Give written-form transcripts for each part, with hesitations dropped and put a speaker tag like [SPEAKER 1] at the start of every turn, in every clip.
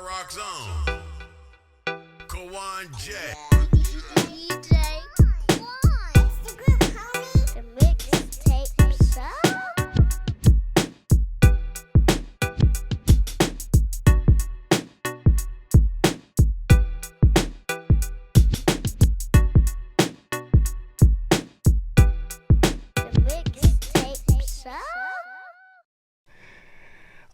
[SPEAKER 1] Rock Zone. Kawan J.
[SPEAKER 2] DJ One. It's the group, homie. The mixtape show. The mixtape show.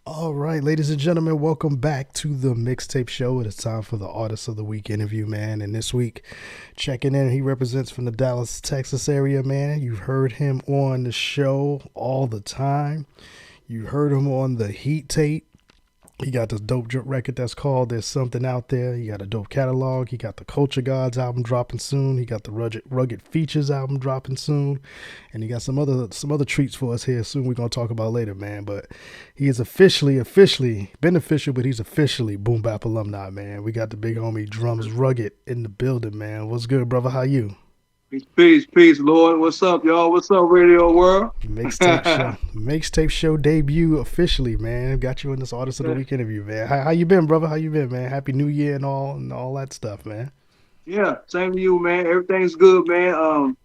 [SPEAKER 3] All right, ladies and gentlemen, welcome back to the Mixtape Show. It is time for the Artist of the Week interview, man. And this week, checking in, he represents from the Dallas, Texas area, man. You've heard him on the show all the time. You heard him on the Heat tape. He got this dope record that's called There's Something Out There. He got a dope catalog. He got the Culture Gods album dropping soon. He got the Rugged Features album dropping soon. And he got some other treats for us here soon we're going to talk about later, man. But he is officially, been official, but he's officially Boom Bap alumni, man. We got the big homie D.R.U.M.S Rugged in the building, man. What's good, brother? How you?
[SPEAKER 4] Peace, Lord. What's up, y'all? What's up, Radio World?
[SPEAKER 3] Mixtape show debut officially, man. Got you in this Artist of the Week interview, man. How you been, brother? How you been, man? Happy New Year and all that stuff, man.
[SPEAKER 4] Yeah, same to you, man. Everything's good, man.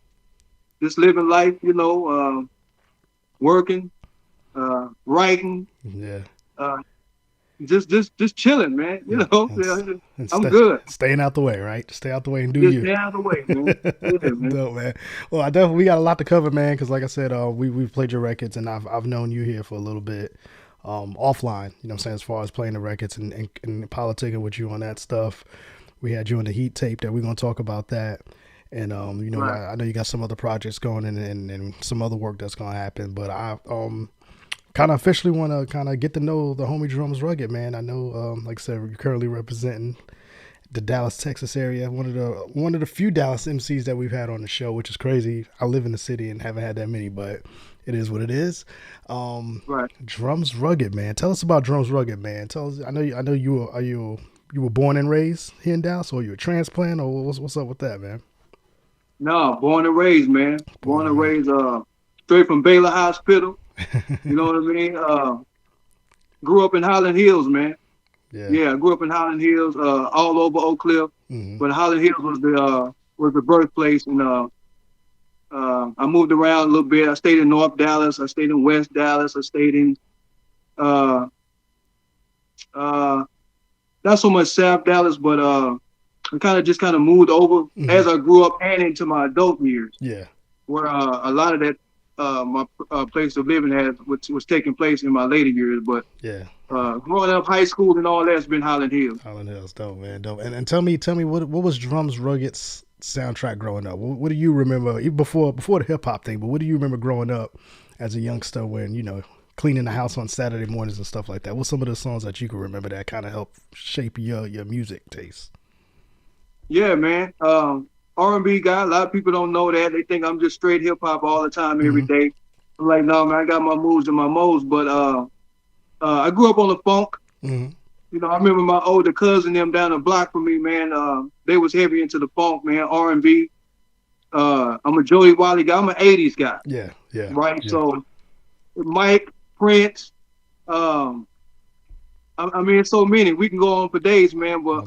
[SPEAKER 4] Just living life, working, writing.
[SPEAKER 3] Yeah.
[SPEAKER 4] Just chilling, man. I'm good.
[SPEAKER 3] Staying out the way, right? Stay out the way and do
[SPEAKER 4] Just
[SPEAKER 3] you.
[SPEAKER 4] stay out of the way, man. Yeah, man.
[SPEAKER 3] Dope, man. Well, we got a lot to cover, man. Because like I said, we've played your records, and I've known you here for a little bit, offline. You know what I'm saying? As far as playing the records and politicking with you on that stuff. We had you on the Heat tape that we're gonna talk about that. And
[SPEAKER 4] Right.
[SPEAKER 3] I know you got some other projects going and some other work that's gonna happen, but I kind of officially want to kind of get to know the homie D.R.U.M.S Rugged, man. I know, like I said, you're currently representing the Dallas, Texas area. One of the few Dallas MCs that we've had on the show, which is crazy. I live in the city and haven't had that many, but it is what it is.
[SPEAKER 4] Right.
[SPEAKER 3] D.R.U.M.S Rugged, man. Tell us about D.R.U.M.S Rugged, man. Tell us. I know you were born and raised here in Dallas, or you a transplant, or what's up with that, man?
[SPEAKER 4] No, born and raised, man. Born and raised, straight from Baylor Hospital. You know what I mean? Grew up in Highland Hills, man. Yeah, I grew up in Highland Hills, all over Oak Cliff.
[SPEAKER 3] Mm-hmm.
[SPEAKER 4] But Highland Hills was the birthplace, and I moved around a little bit. I stayed in North Dallas. I stayed in West Dallas. I stayed in not so much South Dallas, but I kind of moved over as I grew up and into my adult years.
[SPEAKER 3] Yeah.
[SPEAKER 4] Where a lot of that my place of living was taking place in my later years. But
[SPEAKER 3] Yeah.
[SPEAKER 4] growing up, high school and all that's been Highland Hills.
[SPEAKER 3] Highland Hills, dope, man, dope. And tell me what was D.R.U.M.S Rugged's soundtrack growing up? What do you remember, even before the hip hop thing? But what do you remember growing up as a youngster when cleaning the house on Saturday mornings and stuff like that? What's some of the songs that you can remember that kind of helped shape your music taste?
[SPEAKER 4] Yeah, man. R&B guy. A lot of people don't know that. They think I'm just straight hip hop all the time, every day. I'm like, no, man, I got my moves and my modes. But I grew up on the funk.
[SPEAKER 3] Mm-hmm.
[SPEAKER 4] I remember my older cousin, them down the block from me, man. They was heavy into the funk, man, R&B. I'm a Joey Wally guy. I'm an 80s guy.
[SPEAKER 3] Yeah.
[SPEAKER 4] Right?
[SPEAKER 3] Yeah.
[SPEAKER 4] So Mike, Prince, I mean, it's so many. We can go on for days, man. But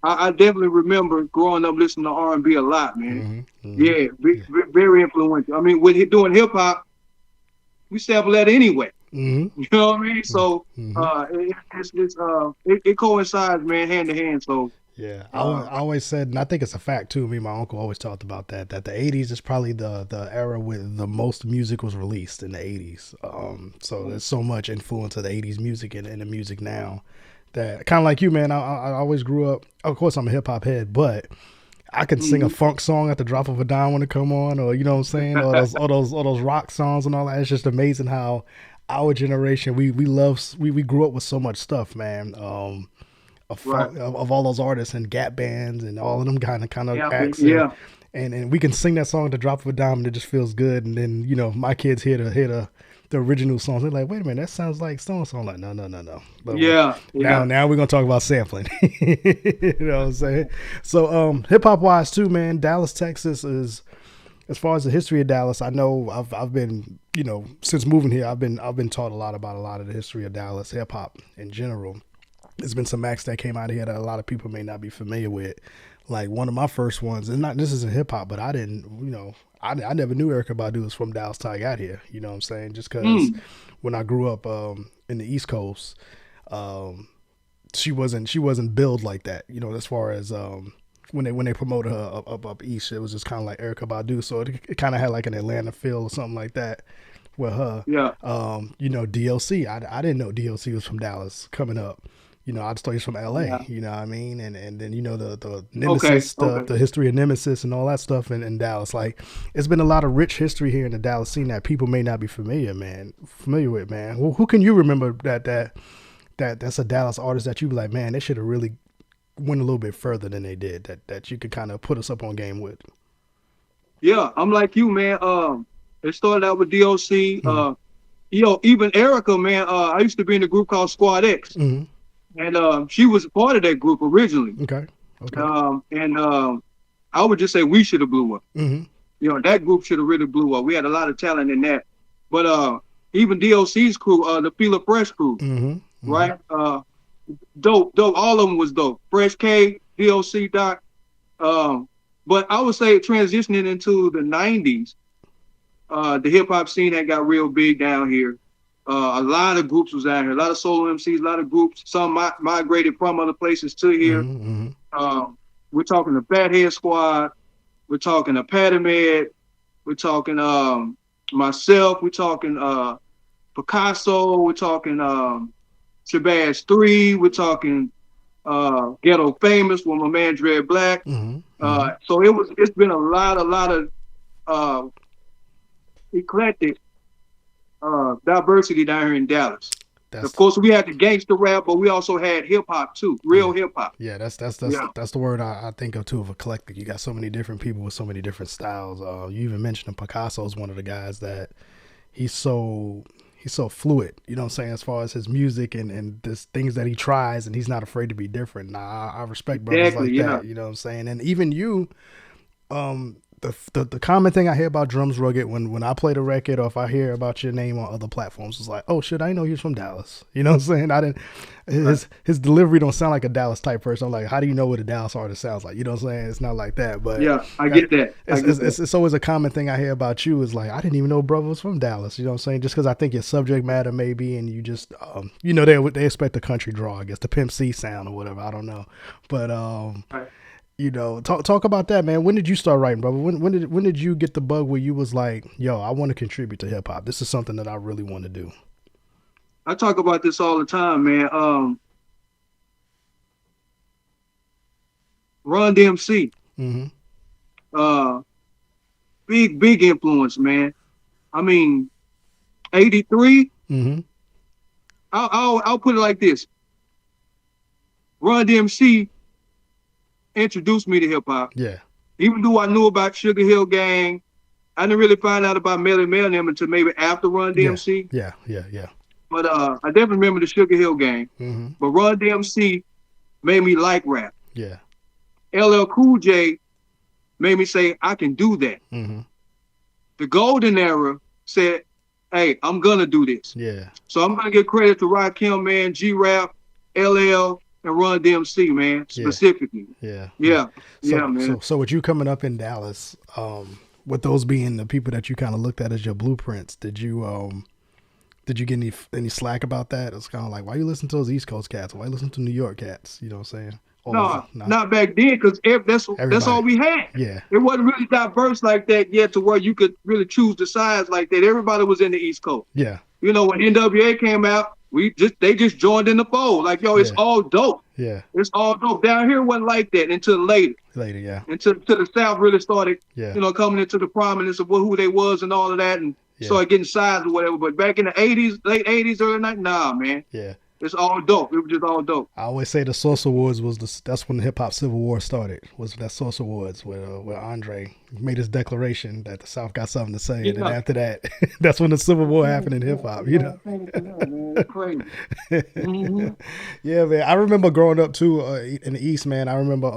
[SPEAKER 4] I definitely remember growing up listening to R&B a lot, man.
[SPEAKER 3] Mm-hmm.
[SPEAKER 4] Yeah, very influential. I mean, with doing hip hop, we sample that anyway.
[SPEAKER 3] Mm-hmm.
[SPEAKER 4] You know what I mean? So
[SPEAKER 3] Mm-hmm.
[SPEAKER 4] it coincides, man, hand to hand. So
[SPEAKER 3] Yeah, I always said, and I think it's a fact too. Me and my uncle always talked about that the 80s is probably the era with the most music was released in the 80s. So there's so much influence of the 80s music and the music now that kind of like you, man. I always grew up. Of course, I'm a hip hop head, but I can sing a funk song at the drop of a dime when it come on, or you know what I'm saying, or those rock songs and all that. It's just amazing how our generation we grew up with so much stuff, man. Of all those artists and Gap bands and all of them kind of acts.
[SPEAKER 4] Yeah.
[SPEAKER 3] And we can sing that song at the drop of a dime and it just feels good. And then, my kids hear the original songs. They're like, wait a minute, that sounds like so-and-so. I'm like, no. But
[SPEAKER 4] Yeah.
[SPEAKER 3] Now we're going to talk about sampling. You know what I'm saying? So hip hop wise too, man, Dallas, Texas is, as far as the history of Dallas, I know I've been, since moving here, I've been taught a lot about a lot of the history of Dallas hip hop in general. there's been some acts that came out here that a lot of people may not be familiar with. Like one of my first ones, and not this isn't hip hop, but I didn't, I never knew Erykah Badu was from Dallas till I got here. You know what I'm saying? Just because when I grew up in the East Coast, she wasn't billed like that. As far as when they promoted her up east, it was just kind of like Erykah Badu, so it kind of had like an Atlanta feel or something like that with her.
[SPEAKER 4] Yeah.
[SPEAKER 3] DLC. I didn't know DLC was from Dallas coming up. I just thought he was from LA.
[SPEAKER 4] Yeah.
[SPEAKER 3] You know what I mean? And then the Nemesis stuff, the history of Nemesis and all that stuff in Dallas. Like, it's been a lot of rich history here in the Dallas scene that people may not be familiar with, man. Who can you remember that's a Dallas artist that you be like, man, they should have really went a little bit further than they did, that you could kind of put us up on game with?
[SPEAKER 4] Yeah, I'm like you, man. It started out with DOC. Even Erykah, man. I used to be in a group called Squad X.
[SPEAKER 3] Mm-hmm.
[SPEAKER 4] And she was a part of that group originally.
[SPEAKER 3] Okay.
[SPEAKER 4] I would just say we should have blew up.
[SPEAKER 3] Mm-hmm.
[SPEAKER 4] That group should have really blew up. We had a lot of talent in that. But even DOC's crew, the Feel Fresh crew, right? Dope. All of them was dope. Fresh K, DOC, Doc. But I would say transitioning into the 90s, the hip hop scene had got real big down here. A lot of groups was out here, a lot of solo MCs, a lot of groups. Some migrated from other places to here. We're talking the Fathead Squad. We're talking the Patamed. We're talking myself. We're talking Picasso. We're talking Shabazz 3. We're talking Ghetto Famous with my man Dread Black. So it's been a lot of eclectic diversity down here in Dallas. Of course, we had the gangster rap, but we also had hip hop too, real hip hop.
[SPEAKER 3] Yeah, that's the word I think of too, of eclectic. You got so many different people with so many different styles. You even mentioned Picasso is one of the guys that he's so fluid. You know what I'm saying? As far as his music and this things that he tries, and he's not afraid to be different. I respect brothers like that. You know what I'm saying? And even you, the common thing I hear about Drums Rugged when I play the record, or if I hear about your name on other platforms, is like, oh shit, I didn't know he was from Dallas. You know what I'm saying? His delivery don't sound like a Dallas type person. I'm like, how do you know what a Dallas artist sounds like? You know what I'm saying? It's not like that. But
[SPEAKER 4] yeah, I get that.
[SPEAKER 3] It's always a common thing I hear about you is like, I didn't even know brother was from Dallas. You know what I'm saying? Just because I think your subject matter maybe, and you just they expect the country draw, I guess, the Pimp C sound or whatever. I don't know, but talk about that, man. When did you start writing, brother? When did you get the bug where you was like, yo, I want to contribute to hip hop. This is something that I really want to do.
[SPEAKER 4] I talk about this all the time, man. Run DMC. Big influence, man. I mean, 83. I'll put it like this. Run DMC introduced me to hip hop.
[SPEAKER 3] Yeah.
[SPEAKER 4] Even though I knew about Sugar Hill Gang, I didn't really find out about Melly Mel and them until maybe after Run DMC.
[SPEAKER 3] Yeah.
[SPEAKER 4] But I definitely remember the Sugar Hill Gang. But Run DMC made me like rap.
[SPEAKER 3] Yeah.
[SPEAKER 4] LL Cool J made me say, I can do that. The golden era said, hey, I'm gonna do this.
[SPEAKER 3] Yeah.
[SPEAKER 4] So I'm gonna give credit to Rakim, man, G-Rap, LL, and Run DMC, man, specifically.
[SPEAKER 3] Yeah,
[SPEAKER 4] man.
[SPEAKER 3] So with you coming up in Dallas, with those being the people that you kind of looked at as your blueprints, did you get any slack about that? It's kind of like, why you listen to those East Coast cats? Why you listen to New York cats? You know what I'm saying?
[SPEAKER 4] No, not back then, because that's all we had.
[SPEAKER 3] Yeah.
[SPEAKER 4] It wasn't really diverse like that yet to where you could really choose the sides like that. Everybody was in the East Coast.
[SPEAKER 3] Yeah.
[SPEAKER 4] When NWA came out, they just joined in the fold. Like, yo, it's all dope.
[SPEAKER 3] Yeah.
[SPEAKER 4] It's all dope. Down here wasn't like that until later.
[SPEAKER 3] Yeah.
[SPEAKER 4] Until the South really started, coming into the prominence of who they was and all of that, and started getting sides or whatever. But back in the 80s, late 80s, early 90s, nah, man.
[SPEAKER 3] Yeah.
[SPEAKER 4] It's all dope. It was just all dope.
[SPEAKER 3] I always say the Source Awards that's when the hip hop civil war started. Was that Source Awards where Andre made his declaration that the South got something to say, and then after that, that's when the civil war happened in hip hop. You know,
[SPEAKER 4] crazy.
[SPEAKER 3] Yeah, man. I remember growing up too in the East, man. I remember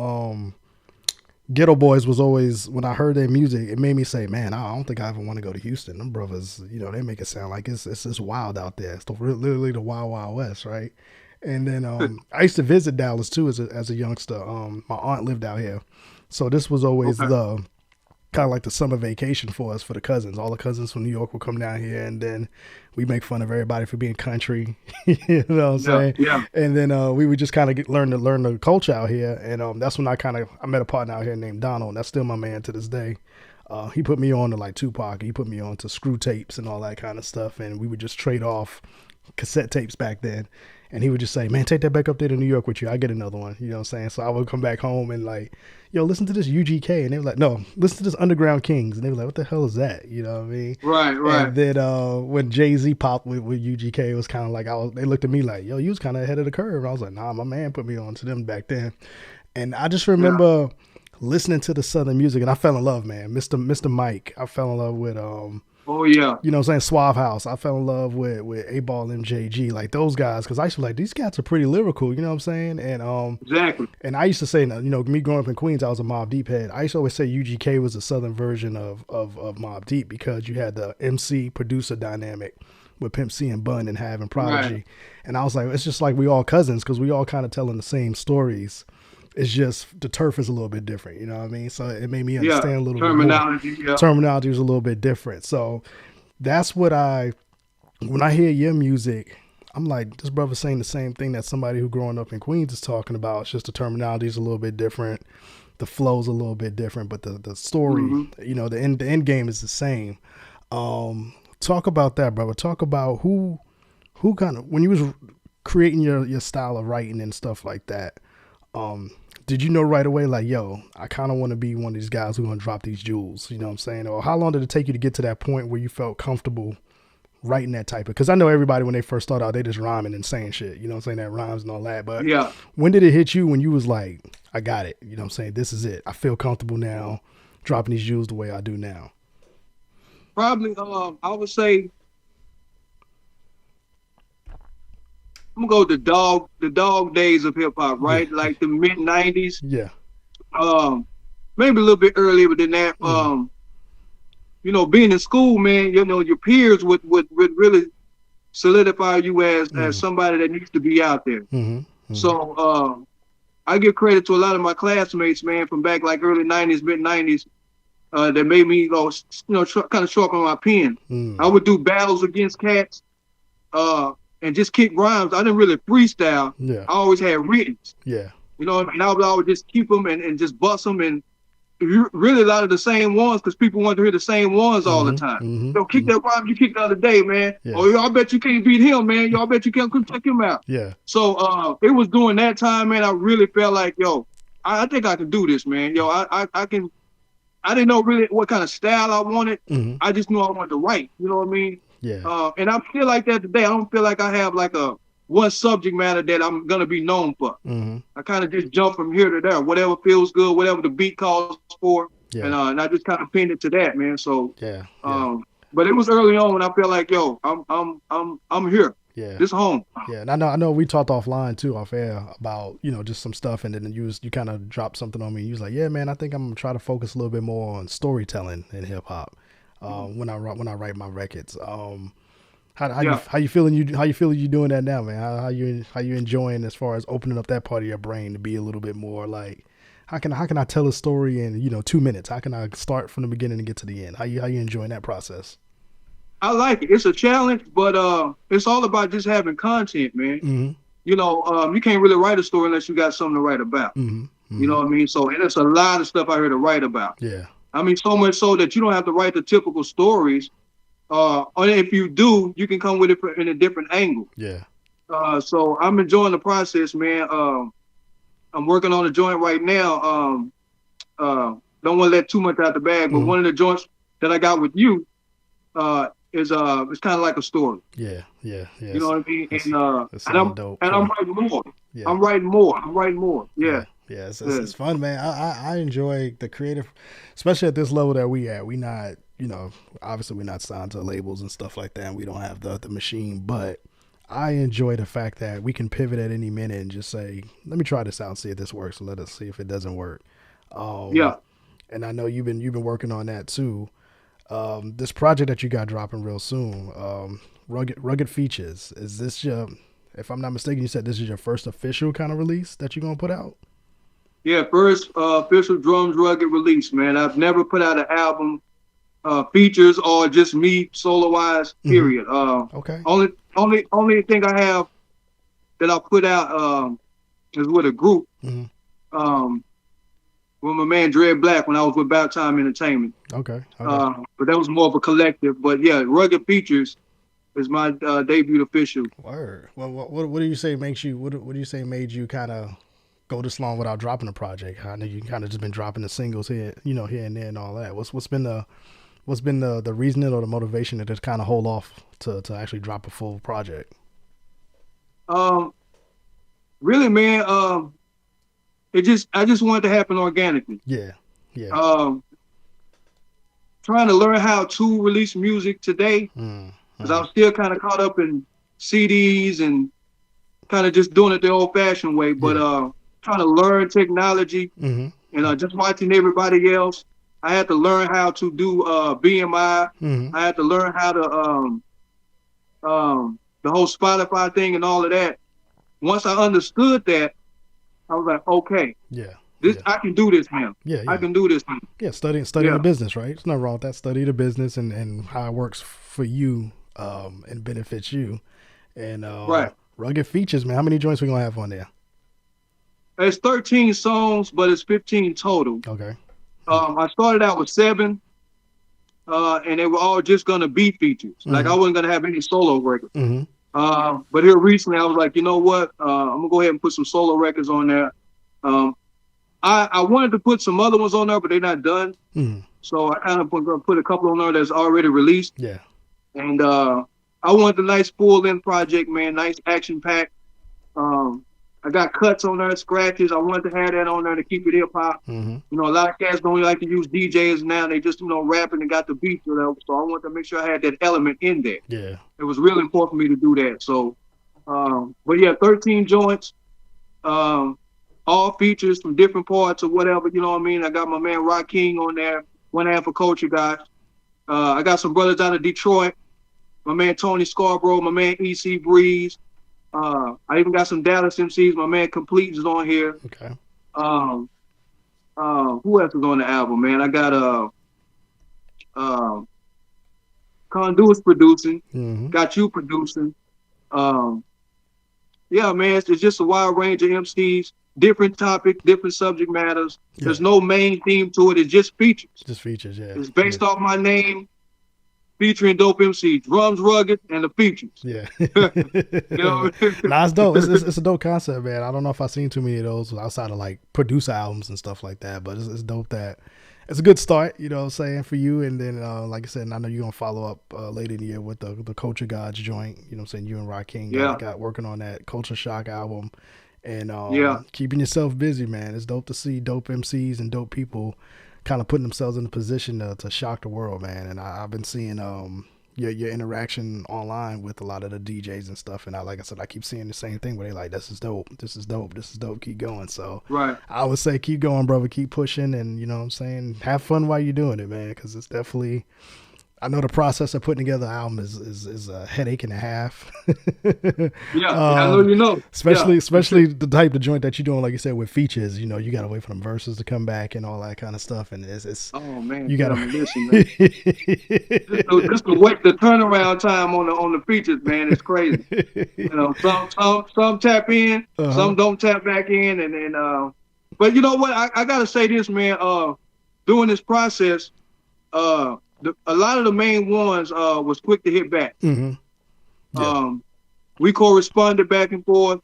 [SPEAKER 3] Ghetto Boys was always, when I heard their music, it made me say, man, I don't think I ever want to go to Houston. Them brothers, they make it sound like it's wild out there. It's literally the wild, wild west, right? And then I used to visit Dallas too as a youngster. My aunt lived out here, so this was always
[SPEAKER 4] Okay.
[SPEAKER 3] the kind of like the summer vacation for us, for the cousins. All the cousins from New York would come down here, and then we make fun of everybody for being country. You know what I'm
[SPEAKER 4] Yeah,
[SPEAKER 3] saying?
[SPEAKER 4] yeah,
[SPEAKER 3] And then we would just kind of learn the culture out here, and that's when I met a partner out here named Donald, and that's still my man to this day. He put me on to like Tupac. He put me on to screw tapes and all that kind of stuff, and we would just trade off cassette tapes back then. And he would just say, "Man, take that back up there to New York with you. I get another one." You know what I'm saying? So I would come back home and like, "Yo, listen to this UGK," and they were like, "No, listen to this Underground Kings," and they were like, "What the hell is that?" You know what I mean?
[SPEAKER 4] right, right.
[SPEAKER 3] And then when Jay-Z popped with UGK, it was kind of like they looked at me like, "Yo, you was kind of ahead of the curve." And I was like, "Nah, my man put me on to them back then." And I just
[SPEAKER 4] Yeah.
[SPEAKER 3] remember listening to the Southern music, and I fell in love, man. Mr. Mike, I fell in love with
[SPEAKER 4] Oh yeah,
[SPEAKER 3] you know what I'm saying, Suave House. I fell in love with A Ball MJG, like those guys, because I used to be like, these cats are pretty lyrical, you know what I'm saying?
[SPEAKER 4] exactly.
[SPEAKER 3] And I used to say, you know, me growing up in Queens, I was a Mobb Deep head. I used to always say UGK was the southern version of Mobb Deep, because you had the MC producer dynamic with Pimp C and Bun and having Prodigy.
[SPEAKER 4] Right.
[SPEAKER 3] And I was like, it's just like we all cousins, because we all kind of telling the same stories. It's just the turf is a little bit different, you know what I mean? So it made me
[SPEAKER 4] Yeah,
[SPEAKER 3] understand a little bit more.
[SPEAKER 4] terminology. Yeah,
[SPEAKER 3] Terminology was a little bit different. So that's what when I hear your music, I'm like, this brother's saying the same thing that somebody who growing up in Queens is talking about. It's just the terminology is a little bit different. The flow's a little bit different, but the story, you know, the end game is the same. Talk about that, brother. Talk about who kind of, when you was creating your style of writing and stuff like that, did you know right away, like, yo, I kind of want to be one of these guys who's going to drop these jewels, you know what I'm saying? Or how long did it take you to get to that point where you felt comfortable writing that type of, because I know everybody when they first start out, they just rhyming and saying shit, you know what I'm saying, that rhymes and all that. But
[SPEAKER 4] yeah.
[SPEAKER 3] when did it hit you when you was like, I got it, you know what I'm saying? This is it. I feel comfortable now dropping these jewels the way I do now.
[SPEAKER 4] Probably, I would say I'm gonna go with the dog days of hip hop, right?
[SPEAKER 3] Yeah.
[SPEAKER 4] Like the mid '90s.
[SPEAKER 3] Yeah.
[SPEAKER 4] Maybe a little bit earlier than that. You know, being in school, man, you know, your peers would really solidify you as somebody that needs to be out there. So I give credit to a lot of my classmates, man, from back like early '90s, mid '90s, that made me go, you know, kind of sharpen my pen. I would do battles against cats, and just kick rhymes. I didn't really freestyle.
[SPEAKER 3] Yeah.
[SPEAKER 4] I always had written.
[SPEAKER 3] Yeah.
[SPEAKER 4] You know, and I would always just keep them and just bust them, and really a lot of the same ones, because people want to hear the same ones all the time. So kick that rhyme you kicked the other day, man.
[SPEAKER 3] Yeah.
[SPEAKER 4] Oh, y'all bet you can't beat him, man. Y'all bet you can't come check him out.
[SPEAKER 3] Yeah.
[SPEAKER 4] So it was during that time, man, I really felt like, yo, I think I can do this, man. Yo, I can. I didn't know really what kind of style I wanted. I just knew I wanted to write. You know what I mean?
[SPEAKER 3] Yeah.
[SPEAKER 4] And I feel like that today. I don't feel like I have like a one subject matter that I'm gonna be known for. I kind of just jump from here to there, whatever feels good, whatever the beat calls for, and I just kind of pinned it to that, man. So
[SPEAKER 3] Yeah.
[SPEAKER 4] but it was early on when I felt like, yo, I'm here.
[SPEAKER 3] Yeah.
[SPEAKER 4] This home.
[SPEAKER 3] Yeah, and I know we talked offline too, off air, about, you know, just some stuff, and then you kind of dropped something on me. You was like, yeah, man, I think I'm gonna try to focus a little bit more on storytelling in hip hop when I write my records. How you feeling you doing that now, man? How you enjoying as far as opening up that part of your brain to be a little bit more like, how can I tell a story in, you know, 2 minutes? How can I start from the beginning and get to the end? How you enjoying that process?
[SPEAKER 4] I like it. It's a challenge, but it's all about just having content, man. You know, you can't really write a story unless you got something to write about. You know what I mean? So, and there's a lot of stuff out here to write about.
[SPEAKER 3] Yeah.
[SPEAKER 4] I mean, so much so that you don't have to write the typical stories. Or if you do, you can come with it in a different angle.
[SPEAKER 3] Yeah.
[SPEAKER 4] So I'm enjoying the process, man. I'm working on a joint right now. Don't want to let too much out the bag, but one of the joints that I got with you, is it's kind of like a story.
[SPEAKER 3] Yeah.
[SPEAKER 4] You know what I mean? And I'm writing more.
[SPEAKER 3] Yeah.
[SPEAKER 4] I'm writing more. Yeah.
[SPEAKER 3] Yeah, it's fun, man. I enjoy the creative, especially at this level that we at. We not, you know, obviously we're not signed to labels and stuff like that, and we don't have the machine, but I enjoy the fact that we can pivot at any minute and just say, let me try this out and see if this works, and let us see if it doesn't work. And I know you've been working on that too. This project that you got dropping real soon, rugged features. Is this if I'm not mistaken, you said this is your first official kind of release that you're gonna put out.
[SPEAKER 4] Yeah, first official Drums Rugged release, man. I've never put out an album, features or just me solo wise. Period.
[SPEAKER 3] Okay.
[SPEAKER 4] Only thing I have that I put out is with a group. With my man Dread Black when I was with Bap Time Entertainment.
[SPEAKER 3] Okay.
[SPEAKER 4] But that was more of a collective. But yeah, Rugged Features is my debut official.
[SPEAKER 3] Word. Well, what do you say makes you? What do you say made you kind of go this long without dropping a project? I know you kind of just been dropping the singles here, here and there and all that. What's been the reasoning or the motivation to just kind of hold off to actually drop a full project?
[SPEAKER 4] Really, man. I just wanted to happen organically.
[SPEAKER 3] Yeah.
[SPEAKER 4] Trying to learn how to release music today, because I was still kind of caught up in CDs and kind of just doing it the old-fashioned way. But trying to learn technology and just watching everybody else, I had to learn how to do BMI. I had to learn how to the whole Spotify thing and all of that. Once I understood that, I was like, okay, I can do this now. I can do this now.
[SPEAKER 3] Yeah, study the business, right? There's nothing wrong with that. Study the business and how it works for you and benefits you. And Rugged Features, man. How many joints we gonna have on there?
[SPEAKER 4] It's 13 songs, but it's 15 total.
[SPEAKER 3] Okay.
[SPEAKER 4] I started out with 7, and they were all just gonna be features. Like I wasn't gonna have any solo records. But here recently, I was like, you know what? I'm gonna go ahead and put some solo records on there. I wanted to put some other ones on there, but they're not done. So I kind of put a couple on there that's already released.
[SPEAKER 3] Yeah.
[SPEAKER 4] And I wanted a nice full-length project, man. Nice action-packed. I got cuts on there, scratches. I wanted to have that on there to keep it hip-hop. You know, a lot of cats don't like to use DJs now. They just, rapping and got the beat, So I wanted to make sure I had that element in there.
[SPEAKER 3] Yeah.
[SPEAKER 4] It was really important for me to do that. So, but yeah, 13 joints, all features from different parts or whatever, you know what I mean? I got my man Rock King on there, one half of Culture Guys. I got some brothers out of Detroit, my man Tony Scarborough, my man EC Breeze. I even got some Dallas MCs. My man Complete is on here.
[SPEAKER 3] Okay.
[SPEAKER 4] Who else is on the album, man? I got Conduit's producing. Got you producing. Yeah, man, it's just a wide range of MCs, different topics, different subject matters. Yeah. There's no main theme to it. It's just features.
[SPEAKER 3] Just features, yeah.
[SPEAKER 4] It's based off my name, featuring dope MC, Drums Rugged, and the features.
[SPEAKER 3] Yeah.
[SPEAKER 4] You know?
[SPEAKER 3] Nah, it's dope. It's a dope concept, man. I don't know if I've seen too many of those outside of like producer albums and stuff like that, but it's dope that it's a good start, you know what I'm saying, for you. And then, like I said, and I know you're going to follow up later in the year with the Culture Gods joint, you know what I'm saying, you and Rock King got working on that Culture Shock album. And keeping yourself busy, man. It's dope to see dope MCs and dope people kind of putting themselves in a position to shock the world, man. And I've been seeing your interaction online with a lot of the DJs and stuff. And like I said, I keep seeing the same thing where they like, this is dope, keep going. So I would say keep going, brother, keep pushing, and you know what I'm saying, have fun while you're doing it, man, because it's definitely, I know the process of putting together an album is a headache and a half.
[SPEAKER 4] Yeah, I know you know.
[SPEAKER 3] Especially the type of joint that you're doing, like you said, with features. You know, you gotta wait for them verses to come back and all that kind of stuff. And it's
[SPEAKER 4] oh man,
[SPEAKER 3] you gotta
[SPEAKER 4] listen, man. Just the turnaround time on the features, man, is crazy. You know, some tap in, some don't tap back in, and then but you know what? I gotta say this, man. During this process, a lot of the main ones was quick to hit back. We corresponded back and forth.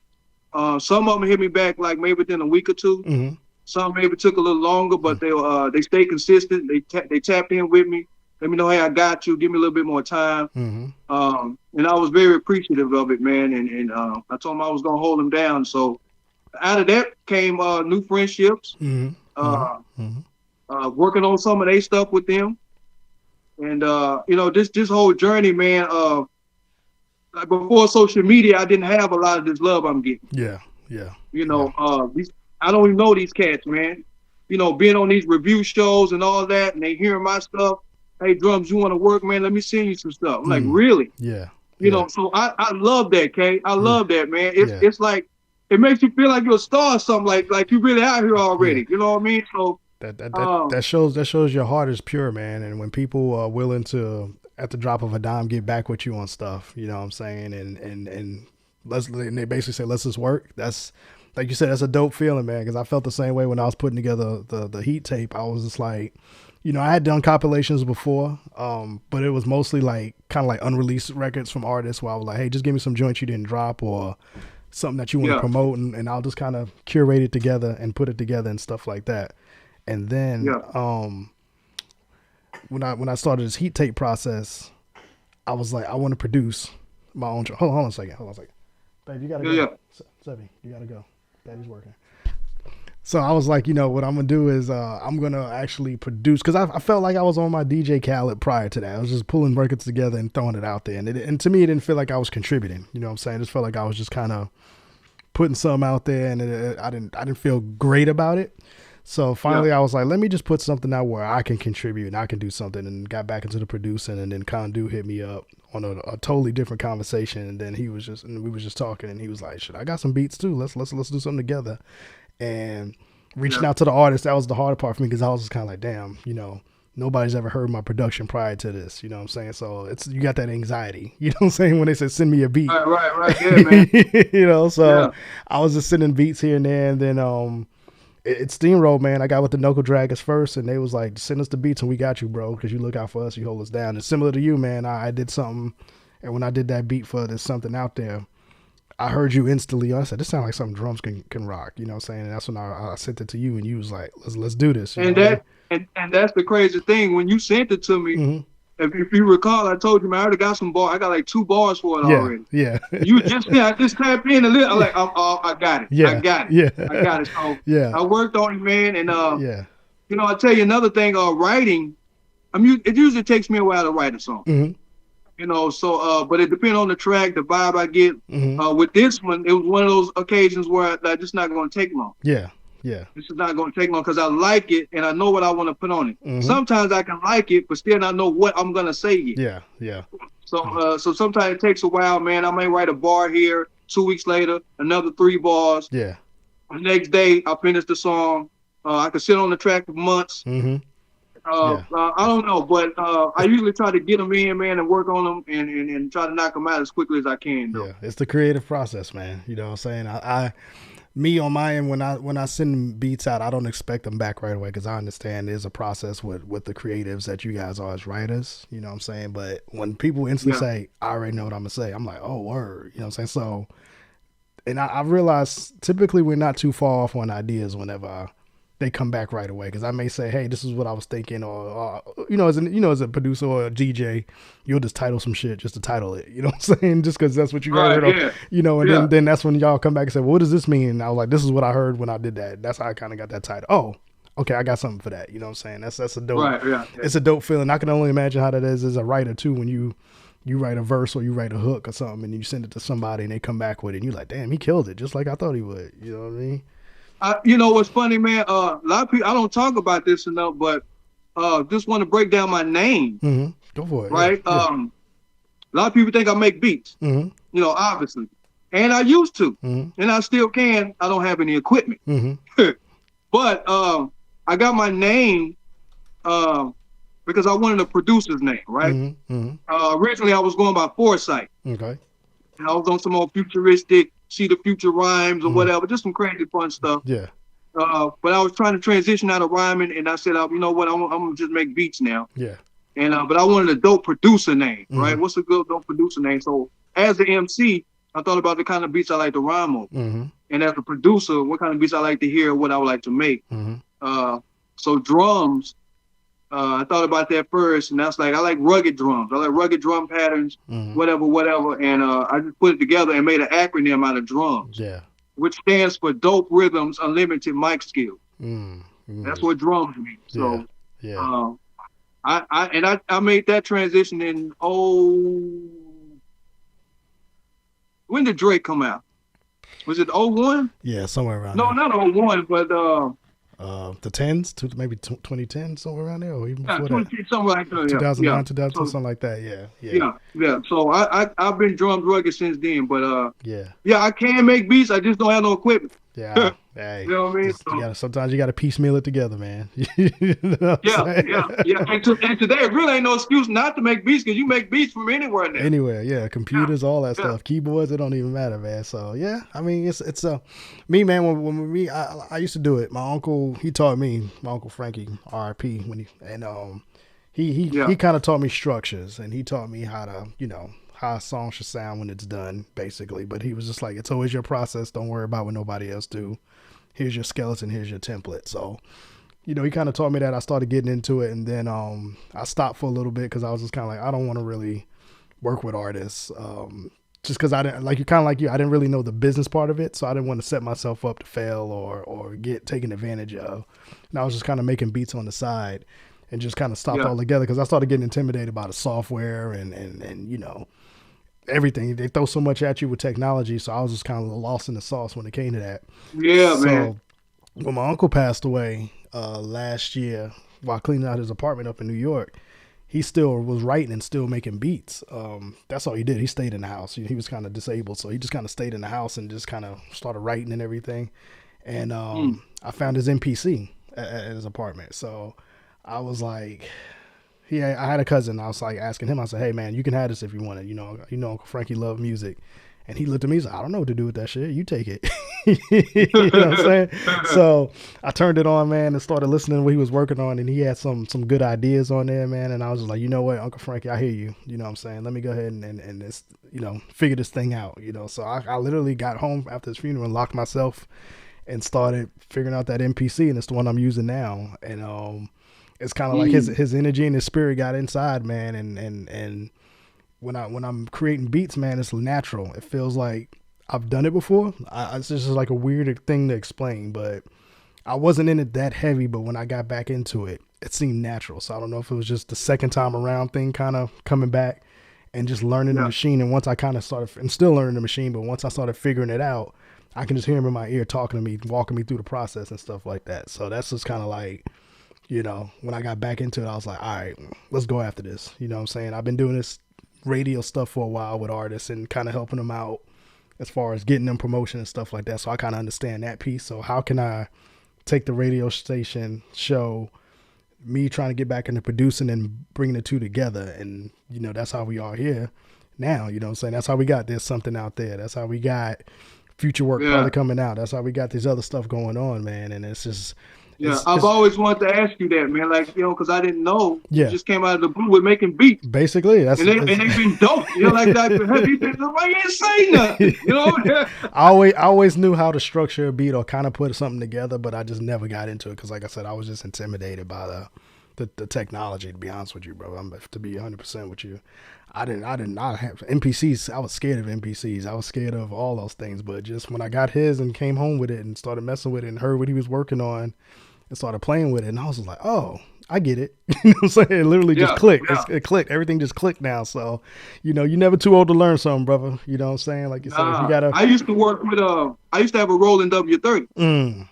[SPEAKER 4] Some of them hit me back like maybe within a week or two. Some maybe took a little longer, but they stayed consistent. They tapped in with me. Let me know, hey, I got you. Give me a little bit more time. And I was very appreciative of it, man. And I told them I was gonna hold them down. So out of that came new friendships. Working on some of their stuff with them. And, you know, this whole journey, man, like before social media, I didn't have a lot of this love I'm getting.
[SPEAKER 3] Yeah.
[SPEAKER 4] You know, I don't even know these cats, man. You know, being on these review shows and all that, and they hearing my stuff. Hey, Drums, you want to work, man? Let me send you some stuff. I'm like, really?
[SPEAKER 3] Yeah.
[SPEAKER 4] You know, so I love that, Kay. I
[SPEAKER 3] Yeah.
[SPEAKER 4] love that, man.
[SPEAKER 3] Yeah.
[SPEAKER 4] It's like it makes you feel like you're a star or something, like you really out here
[SPEAKER 3] Yeah.
[SPEAKER 4] already. You know what I mean? So
[SPEAKER 3] That shows your heart is pure, man. And when people are willing to, at the drop of a dime, get back with you on stuff, you know what I'm saying? And and they basically say, let's just work. That's, like you said, that's a dope feeling, man. Because I felt the same way when I was putting together the Heat tape. I was just like, you know, I had done compilations before, but it was mostly like kind of like unreleased records from artists where I was like, hey, just give me some joints you didn't drop or something that you want to promote, and I'll just kind of curate it together and put it together and stuff like that. And then when I started this Heat tape process, I was like, I want to produce my own. Hold on a second. Babe, you gotta go. Sebby, you gotta go. Daddy's working. So I was like, you know, what I'm gonna do is I'm gonna actually produce, because I felt like I was on my DJ Khaled prior to that. I was just pulling records together and throwing it out there, and to me, it didn't feel like I was contributing. You know what I'm saying? It just felt like I was just kind of putting something out there, and I didn't feel great about it. So finally, I was like, let me just put something out where I can contribute and I can do something, and got back into the producing. And then Condu hit me up on a totally different conversation, and then we was just talking, and he was like, shit, I got some beats too. Let's do something together. And reaching out to the artist, that was the hard part for me, because I was just kind of like, damn, you know, nobody's ever heard my production prior to this, you know what I'm saying? So you got that anxiety, you know what I'm saying, when they said send me a beat.
[SPEAKER 4] Right, yeah, man.
[SPEAKER 3] You know, so I was just sending beats here and there, and then it steamrolled, man. I got with the Knuckle Draggers first, and they was like, send us the beats and we got you, bro, because you look out for us, you hold us down. And similar to you, man, I did something, and when I did that beat for There's Something Out There, I heard you instantly. I said, this sounds like something drums can rock, you know what I'm saying? And that's when I sent it to you, and you was like, let's do this.
[SPEAKER 4] And that's the crazy thing. When you sent it to me, if you recall, I told you, man, I already got some bars. I got like 2 bars for it already.
[SPEAKER 3] Yeah.
[SPEAKER 4] You I just tapped in a little. I'm like, I got it.
[SPEAKER 3] Yeah.
[SPEAKER 4] I got it.
[SPEAKER 3] Yeah.
[SPEAKER 4] I got it. So
[SPEAKER 3] I
[SPEAKER 4] worked on it, man. And you know, I'll tell you another thing. Writing. It usually takes me a while to write a song. You know, so but it depends on the track, the vibe I get. With this one, it was one of those occasions where like, just not going to take long. Yeah. This is not going to take long because I like it and I know what I want to put on it. Sometimes I can like it, but still not know what I'm going to say yet.
[SPEAKER 3] Yeah.
[SPEAKER 4] So so sometimes it takes a while, man. I may write a bar here, 2 weeks later, another 3 bars.
[SPEAKER 3] Yeah.
[SPEAKER 4] The next day, I finish the song. I could sit on the track for months. I don't know, but I usually try to get them in, man, and work on them and try to knock them out as quickly as I can. Though.
[SPEAKER 3] Yeah, it's the creative process, man. You know what I'm saying? Me on my end, when I send beats out, I don't expect them back right away, because I understand there's a process with the creatives that you guys are as writers. You know what I'm saying? But when people instantly say, I already know what I'm gonna say, I'm like, oh, word. You know what I'm saying? So, and I realize typically we're not too far off on ideas whenever they come back right away, because I may say, hey, this is what I was thinking, or you know, as a producer or a DJ, you'll just title some shit just to title it, you know what I'm saying, just because that's what you heard, you know, and then that's when y'all come back and say, well, what does this mean? And I was like, this is what I heard when I did that. That's how I kind of got that title. Oh, okay, I got something for that, you know what I'm saying? That's a dope, it's a dope feeling. I can only imagine how that is as a writer too, when you write a verse or you write a hook or something, and you send it to somebody and they come back with it, and you're like, damn, he killed it just like I thought he would, you know what I mean?
[SPEAKER 4] You know what's funny, man? A lot of people, I don't talk about this enough, but just want to break down my name.
[SPEAKER 3] Go for it.
[SPEAKER 4] Right? A lot of people think I make beats, you know, obviously. And I used to, and I still can. I don't have any equipment. But I got my name because I wanted a producer's name, right? Originally, I was going by Foresight.
[SPEAKER 3] Okay.
[SPEAKER 4] And I was on some more futuristic, See the Future rhymes or whatever, just some crazy fun stuff.
[SPEAKER 3] Yeah.
[SPEAKER 4] But I was trying to transition out of rhyming, and I said, you know what, I'm gonna just make beats now.
[SPEAKER 3] Yeah.
[SPEAKER 4] And but I wanted a dope producer name, right? What's a good dope producer name? So as the MC, I thought about the kind of beats I like to rhyme on. And as a producer, what kind of beats I like to hear, what I would like to make. So drums, I thought about that first, and that's like, I like rugged drums. I like rugged drum patterns, whatever. And I just put it together and made an acronym out of drums. Yeah. Which stands for Dope Rhythms Unlimited Mic Skill. That's what drums mean. So I made that transition in when did Drake come out? Was it 01?
[SPEAKER 3] Yeah, somewhere around
[SPEAKER 4] No,
[SPEAKER 3] there.
[SPEAKER 4] not 01, but
[SPEAKER 3] the tens, maybe 2010, somewhere around there, or even
[SPEAKER 4] Yeah,
[SPEAKER 3] before that.
[SPEAKER 4] something like that.
[SPEAKER 3] 2009,
[SPEAKER 4] Yeah.
[SPEAKER 3] 2010,
[SPEAKER 4] So
[SPEAKER 3] something like that. Yeah,
[SPEAKER 4] yeah. So I've been drums rugged since then, but
[SPEAKER 3] yeah,
[SPEAKER 4] yeah, I can make beats. I just don't have no equipment.
[SPEAKER 3] yeah.
[SPEAKER 4] You
[SPEAKER 3] Hey,
[SPEAKER 4] know what I mean?
[SPEAKER 3] just
[SPEAKER 4] So
[SPEAKER 3] sometimes you gotta piecemeal it together, man. You know what I'm saying?
[SPEAKER 4] And today really ain't no excuse not to make beats because you make beats from anywhere now.
[SPEAKER 3] Anywhere, yeah,
[SPEAKER 4] Yeah,
[SPEAKER 3] computers, all that
[SPEAKER 4] yeah,
[SPEAKER 3] stuff, keyboards, it don't even matter, man. So yeah, I mean, it's me, man. When me, I used to do it. My uncle, he taught me. My uncle Frankie, R.I.P. When he
[SPEAKER 4] yeah,
[SPEAKER 3] kind of taught me structures, and he taught me how to, how a song should sound when it's done, basically. But he was just like, it's always your process. Don't worry about what nobody else do. Here's your skeleton. Here's your template. So he kind of taught me that. I started getting into it, and then I stopped for a little bit because I was just kind of like, I don't want to really work with artists, just because I didn't like you. Kind of like you, I didn't really know the business part of it, so I didn't want to set myself up to fail or get taken advantage of. And I was just kind of making beats on the side, and just kind of stopped
[SPEAKER 4] yeah,
[SPEAKER 3] altogether because I started getting intimidated by the software and everything. They throw so much at you with technology, so I was just kind of lost in the sauce when it came to that.
[SPEAKER 4] yeah, man.
[SPEAKER 3] So when my uncle passed away last year while cleaning out his apartment up in New York, he still was writing and still making beats. That's all he did. He stayed in the house. He was kind of disabled, so he just kind of stayed in the house and just kind of started writing and everything. And I found his MPC at his apartment. So I was like, I had a cousin. I was like asking him. I said, "Hey man, you can have this if you want it. Uncle Frankie loved music." And he looked at me and said, "I don't know what to do with that shit. You take it." You know what I'm saying? So I turned it on, man, and started listening to what he was working on. And he had some good ideas on there, man. And I was just like, you know what, Uncle Frankie, I hear you. You know what I'm saying? Let me go ahead and this, figure this thing out. So I literally got home after his funeral and locked myself and started figuring out that MPC. And it's the one I'm using now. And it's kind of like his energy and his spirit got inside, man. And when I'm creating beats, man, it's natural. It feels like I've done it before. It's just like a weird thing to explain, but I wasn't in it that heavy. But when I got back into it, it seemed natural. So I don't know if it was just the second time around thing kind of coming back and just learning the machine. And once I kind of started, and still learning the machine, but once I started figuring it out, I can just hear him in my ear talking to me, walking me through the process and stuff like that. So that's just kind of like, when I got back into it, I was like, all right, let's go after this. You know what I'm saying? I've been doing this radio stuff for a while with artists and kind of helping them out as far as getting them promotion and stuff like that. So I kind of understand that piece. So how can I take the radio station show, me trying to get back into producing and bringing the two together? And, that's how we are here now. You know what I'm saying? That's how we got There's Something Out There. That's how we got future work probably coming out. That's how we got this other stuff going on, man. And it's just,
[SPEAKER 4] I've always wanted to ask you that, man. Like, because I didn't know.
[SPEAKER 3] Yeah.
[SPEAKER 4] You just came out of the blue with making beats.
[SPEAKER 3] Basically,
[SPEAKER 4] and they've been dope. Like that. Why you ain't say nothing?
[SPEAKER 3] I always knew how to structure a beat or kind of put something together, but I just never got into it because, like I said, I was just intimidated by the technology. To be honest with you, bro, to be 100% with you, I did not have MPCs. I was scared of MPCs. I was scared of all those things. But just when I got his and came home with it and started messing with it and heard what he was working on and started playing with it, and I was just like, oh, I get it. You know what I'm saying? It literally just clicked. Yeah. It clicked. Everything just clicked now. So, you're never too old to learn something, brother. You know what I'm saying? Like you said, if you gotta.
[SPEAKER 4] I used to work with I used to have a Roland W30.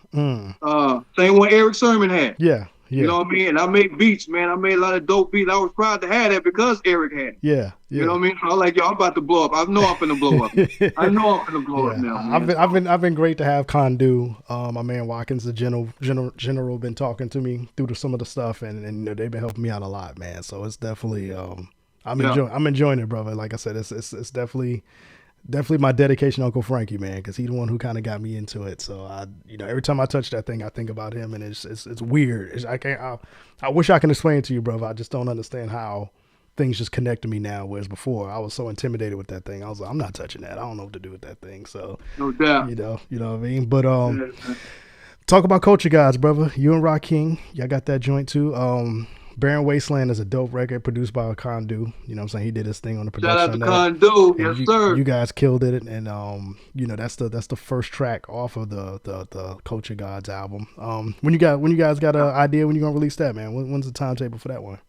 [SPEAKER 4] Same one Eric Sermon had.
[SPEAKER 3] Yeah.
[SPEAKER 4] You know what I mean? And I made beats, man. I made a lot of dope beats. I was proud to have that because Eric had it.
[SPEAKER 3] Yeah.
[SPEAKER 4] You know what I mean? So I was like, I'm about to blow up. I know I'm finna blow up. I know I'm finna blow up now. Man.
[SPEAKER 3] I've been great to have Condu. My man Watkins, the general, been talking to me through some of the stuff, and they've been helping me out a lot, man. So it's definitely I'm enjoying it, brother. Like I said, it's definitely my dedication, Uncle Frankie, man, because he's the one who kind of got me into it. So every time I touch that thing, I think about him, and it's weird. I wish I can explain it to you, brother. I just don't understand how things just connect to me now, whereas before I was so intimidated with that thing. I was like, I'm not touching that. I don't know what to do with that thing. So
[SPEAKER 4] no doubt,
[SPEAKER 3] you know what I mean. But talk about Culture Gods, brother. You and Rakim, y'all got that joint too. Barren Wasteland is a dope record produced by Condu. You know what I'm saying? He did his thing on the production.
[SPEAKER 4] Shout out to Condu, yes sir.
[SPEAKER 3] You guys killed it, and that's the first track off of the Culture Gods album. When you guys got an idea when you're gonna release that, man? When's the timetable for that one?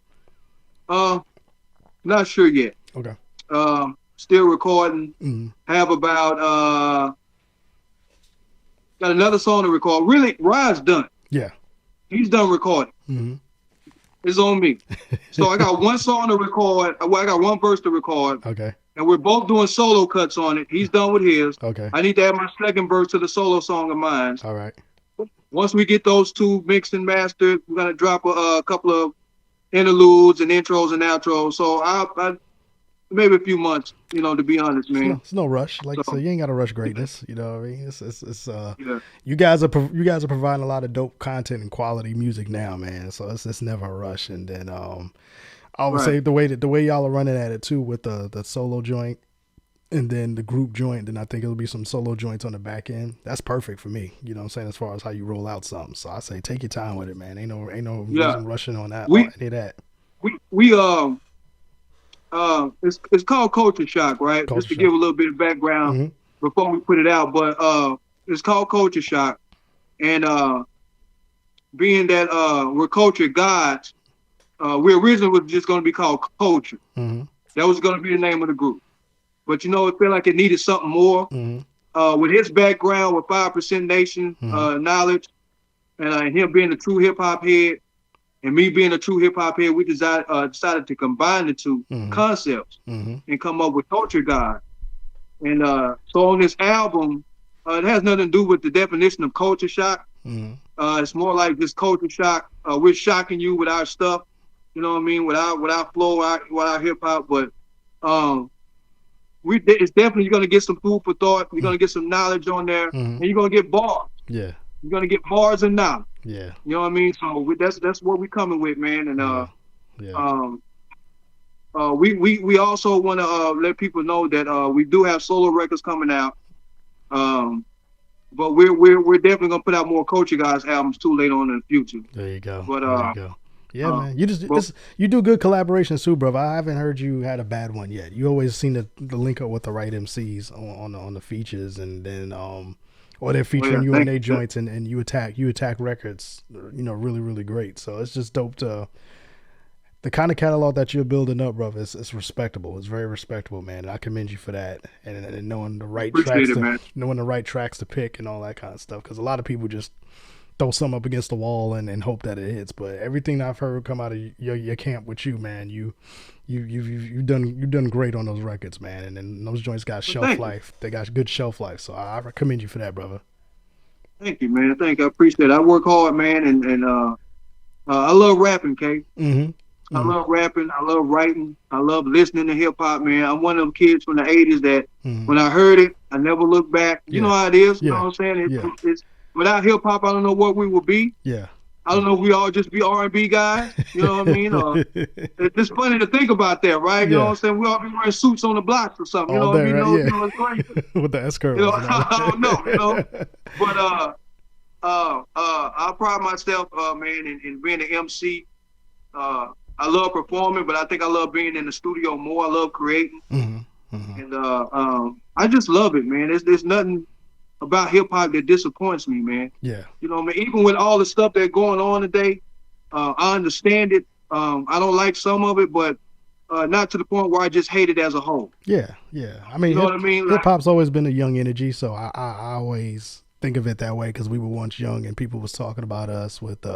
[SPEAKER 4] Not sure yet.
[SPEAKER 3] Okay.
[SPEAKER 4] Still recording.
[SPEAKER 3] Mm-hmm.
[SPEAKER 4] Have about got another song to record. Really, Rod's done.
[SPEAKER 3] Yeah.
[SPEAKER 4] He's done recording.
[SPEAKER 3] Mm-hmm.
[SPEAKER 4] It's on me. So I got one song to record. Well, I got one verse to record.
[SPEAKER 3] Okay.
[SPEAKER 4] And we're both doing solo cuts on it. He's done with his.
[SPEAKER 3] Okay.
[SPEAKER 4] I need to add my second verse to the solo song of mine.
[SPEAKER 3] All right.
[SPEAKER 4] Once we get those two mixed and mastered, we're gonna drop a couple of interludes and intros and outros. So I maybe a few months, to be honest, man.
[SPEAKER 3] It's no rush. Like
[SPEAKER 4] So,
[SPEAKER 3] I said, you ain't got to rush greatness. You know what I mean? It's
[SPEAKER 4] yeah.
[SPEAKER 3] you guys are providing a lot of dope content and quality music now, man. So it's never a rush. And then I would say the way y'all are running at it too with the solo joint and then the group joint, then I think it'll be some solo joints on the back end. That's perfect for me. You know what I'm saying? As far as how you roll out something. So I say take your time with it, man. Ain't no reason rushing on that. Any of that.
[SPEAKER 4] We it's called Culture Shock, right? Just to give a little bit of background before we put it out. But it's called Culture Shock. And being that we're culture gods, we originally was just gonna be called Culture.
[SPEAKER 3] Mm-hmm.
[SPEAKER 4] That was gonna be the name of the group. But it felt like it needed something more. With his background with 5% Nation knowledge, and him being a true hip hop head, and me being a true hip hop head, we decided to combine the two concepts and come up with Culture God. And so on this album, it has nothing to do with the definition of culture shock. It's more like this culture shock. We're shocking you with our stuff, you know what I mean, with our flow, with our hip hop. But it's definitely, you're gonna get some food for thought. You're gonna get some knowledge on there, and you're gonna get bars.
[SPEAKER 3] Yeah.
[SPEAKER 4] You're gonna get bars and knowledge.
[SPEAKER 3] Yeah.
[SPEAKER 4] You know what I mean? So that's what we're coming with, man. And we also want to let people know that we do have solo records coming out. But we're definitely gonna put out more Culture Guys albums too later on in the future.
[SPEAKER 3] There you go.
[SPEAKER 4] But
[SPEAKER 3] there you go. Yeah, man. You do good collaborations too, bro. I haven't heard you had a bad one yet. You always seem to link up with the right MCs on the features, and then or they're featuring you in their joints, and you attack records, really, really great. So it's just dope to the kind of catalog that you're building up, bro. It's respectable. It's very respectable, man. And I commend you for that, and knowing the right knowing the right tracks to pick and all that kind of stuff. Because a lot of people just throw something up against the wall and hope that it hits. But everything I've heard come out of your camp with you, man, you've done great on those records, man. And then those joints got shelf life. They got good shelf life. So I commend you for that, brother.
[SPEAKER 4] Thank you, man. I appreciate it. I work hard, man, and I love rapping, Kay. I love rapping. I love writing. I love listening to hip hop, man. I'm one of them kids from the '80s that when I heard it, I never looked back. You know how it is. You know what I'm saying? It's without hip hop, I don't know what we would be.
[SPEAKER 3] Yeah.
[SPEAKER 4] I don't know if we all just be R&B guys. You know what I mean? It's funny to think about that, right? You know what I'm saying? We all be wearing suits on the blocks or something. You know what I mean? You know, it's crazy.
[SPEAKER 3] With the S curls.
[SPEAKER 4] I don't know. But I pride myself, man, in being an MC. I love performing, but I think I love being in the studio more. I love creating, and I just love it, man. There's nothing about hip hop that disappoints me, man.
[SPEAKER 3] Yeah,
[SPEAKER 4] you know what I mean. Even with all the stuff that's going on today, I understand it. I don't like some of it, but not to the point where I just hate it as a whole.
[SPEAKER 3] Yeah. I mean,
[SPEAKER 4] you know what I mean?
[SPEAKER 3] Hip hop's always been a young energy, so I always think of it that way because we were once young and people was talking about us with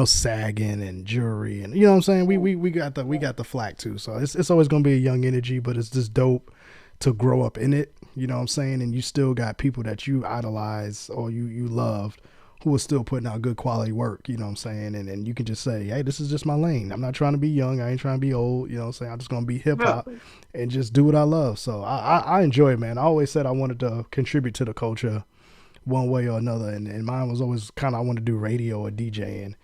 [SPEAKER 3] sagging and jury, and you know what I'm saying. We got the flack too, so it's always gonna be a young energy, but it's just dope to grow up in it. You know what I'm saying, and you still got people that you idolize or you loved who are still putting out good quality work. You know what I'm saying, and you can just say, hey, this is just my lane. I'm not trying to be young. I ain't trying to be old. You know what I'm saying. I'm just gonna be hip hop and just do what I love. So I enjoy it, man. I always said I wanted to contribute to the culture one way or another, and mine was always kind of I wanted to do radio or DJing,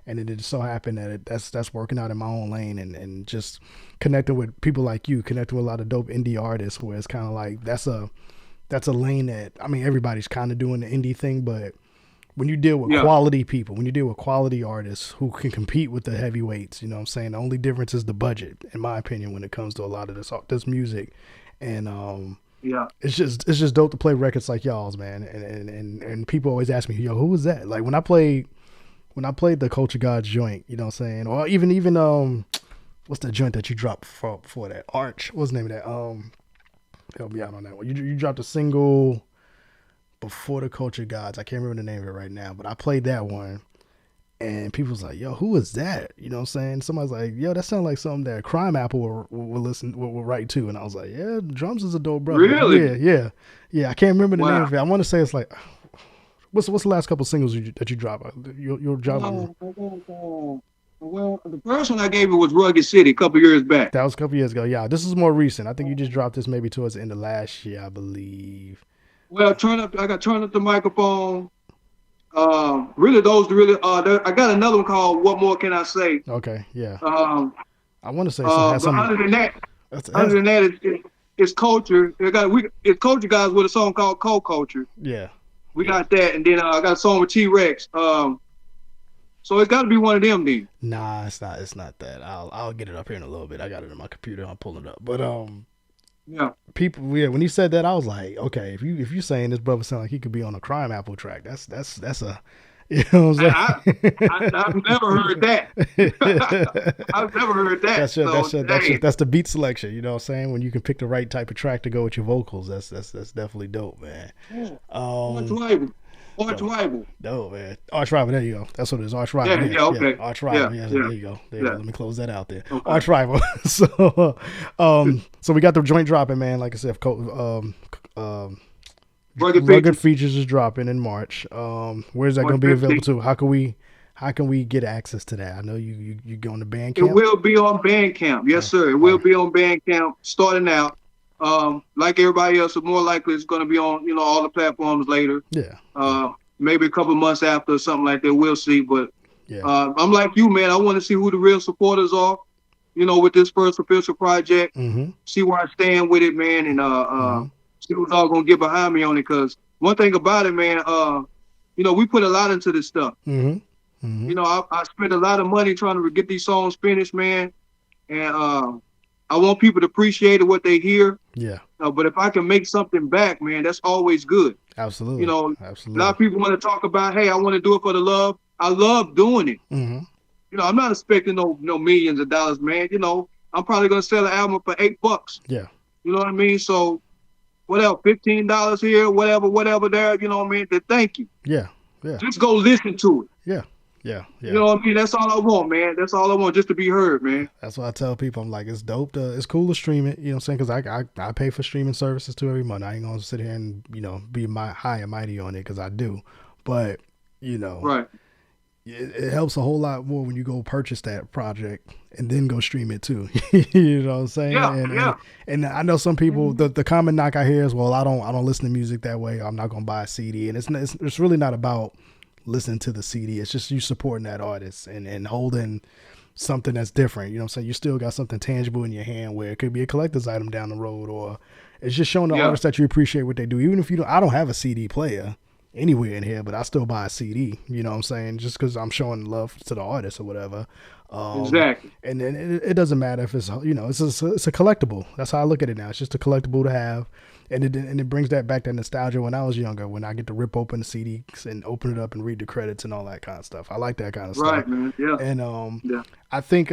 [SPEAKER 3] and it just so happened that that's working out in my own lane, and just connecting with people like you, connecting with a lot of dope indie artists, where it's kind of like that's a lane that, I mean, everybody's kind of doing the indie thing, but when you deal with quality people, when you deal with quality artists who can compete with the heavyweights, you know what I'm saying, the only difference is the budget, in my opinion, when it comes to a lot of this music. And it's just dope to play records like y'all's, man. And people always ask me, yo, who was that? Like when I played the Culture Gods joint, you know what I'm saying? Or even what's that joint that you dropped for that? Arch. What's the name of that? Help me out on that one. You dropped a single before the Culture Gods. I can't remember the name of it right now, but I played that one. And people was like, yo, who is that? You know what I'm saying? Somebody's like, yo, that sounds like something that Crime Apple will write to. And I was like, yeah, Drums is a dope brother.
[SPEAKER 4] Really?
[SPEAKER 3] Yeah. I can't remember the name
[SPEAKER 4] Wow.
[SPEAKER 3] of it. I want to say it's like, what's the last couple singles that you dropped? You'll drop.
[SPEAKER 4] Well, the first one I gave it was Rugged City a couple years back.
[SPEAKER 3] That was a couple years ago. Yeah, this is more recent. I think you just dropped this maybe towards the end of last year, I believe.
[SPEAKER 4] Well, I got Turn Up the Microphone. Really, those really. I got another one called What More Can I Say?
[SPEAKER 3] Okay, yeah. I want to say
[SPEAKER 4] But other than that, it's culture. It's culture guys with a song called Cold Culture.
[SPEAKER 3] Yeah.
[SPEAKER 4] We got that, and then I got a song with T-Rex. So it's got to be one of them then.
[SPEAKER 3] Nah, it's not. It's not that. I'll get it up here in a little bit. I got it in my computer. I'm pulling it up. But
[SPEAKER 4] yeah.
[SPEAKER 3] People, yeah. When he said that, I was like, okay, if you saying this brother sound like he could be on a Crime Apple track, that's a, you know what I'm saying?
[SPEAKER 4] I've never heard that. I've never heard that.
[SPEAKER 3] That's the beat selection. You know what I'm saying? When you can pick the right type of track to go with your vocals, that's definitely dope, man.
[SPEAKER 4] Arch Rival.
[SPEAKER 3] No, man. Arch Rival, there you go. That's what it is. Arch Rival.
[SPEAKER 4] Yeah, okay.
[SPEAKER 3] Arch Rival.
[SPEAKER 4] Yeah,
[SPEAKER 3] there you go. Let me close that out there.
[SPEAKER 4] Okay.
[SPEAKER 3] Arch Rival. So we got the joint dropping, man. Like I said, Rugged Features is dropping in March. Where's that going to be available to? How can we get access to that? I know you go on the Bandcamp.
[SPEAKER 4] It will be on Bandcamp. Yes, sir. It will be on Bandcamp starting out. Like everybody else, more likely it's going to be on, all the platforms later.
[SPEAKER 3] Yeah.
[SPEAKER 4] Maybe a couple months after or something like that. We'll see. But
[SPEAKER 3] yeah.
[SPEAKER 4] I'm like you, man. I want to see who the real supporters are, with this first official project.
[SPEAKER 3] Mm-hmm.
[SPEAKER 4] See where I stand with it, man, and see who's all going to get behind me on it. Because one thing about it, man, we put a lot into this stuff.
[SPEAKER 3] Mm-hmm. Mm-hmm.
[SPEAKER 4] I spent a lot of money trying to get these songs finished, man. And I want people to appreciate what they hear.
[SPEAKER 3] Yeah.
[SPEAKER 4] But if I can make something back, man, that's always good.
[SPEAKER 3] Absolutely.
[SPEAKER 4] A
[SPEAKER 3] Absolutely.
[SPEAKER 4] lot of people want to talk about, hey, I want to do it for the love. I love doing it.
[SPEAKER 3] Mm-hmm.
[SPEAKER 4] I'm not expecting no millions of dollars, man. I'm probably going to sell an album for $8.
[SPEAKER 3] Yeah.
[SPEAKER 4] You know what I mean? So, whatever, $15 here, whatever there, you know what I mean? Then thank you.
[SPEAKER 3] Yeah. Yeah.
[SPEAKER 4] Just go listen to it.
[SPEAKER 3] Yeah. Yeah.
[SPEAKER 4] You know what I mean? That's all I want, man. That's all I want, just to be heard, man.
[SPEAKER 3] That's what I tell people. I'm like, it's dope. It's cool to stream it. You know what I'm saying? Because I pay for streaming services too every month. I ain't going to sit here and, be high and mighty on it because I do. But,
[SPEAKER 4] right.
[SPEAKER 3] It helps a whole lot more when you go purchase that project and then go stream it too. You know what I'm saying?
[SPEAKER 4] Yeah.
[SPEAKER 3] And I know some people, the common knock I hear is, well, I don't listen to music that way. I'm not going to buy a CD. And it's really not about listening to the CD. It's just you supporting that artist and holding something that's different. You know what I'm saying? You still got something tangible in your hand where it could be a collector's item down the road, or it's just showing the artist that you appreciate what they do. Even if I don't have a CD player anywhere in here, but I still buy a CD, you know what I'm saying? Just because I'm showing love to the artist or whatever.
[SPEAKER 4] Exactly.
[SPEAKER 3] And then it doesn't matter if it's, it's a collectible. That's how I look at it now. It's just a collectible to have. And it brings that back, that nostalgia when I was younger, when I get to rip open the CDs and open it up and read the credits and all that kind of stuff. I like that kind of stuff.
[SPEAKER 4] Right, man. Yeah.
[SPEAKER 3] And I think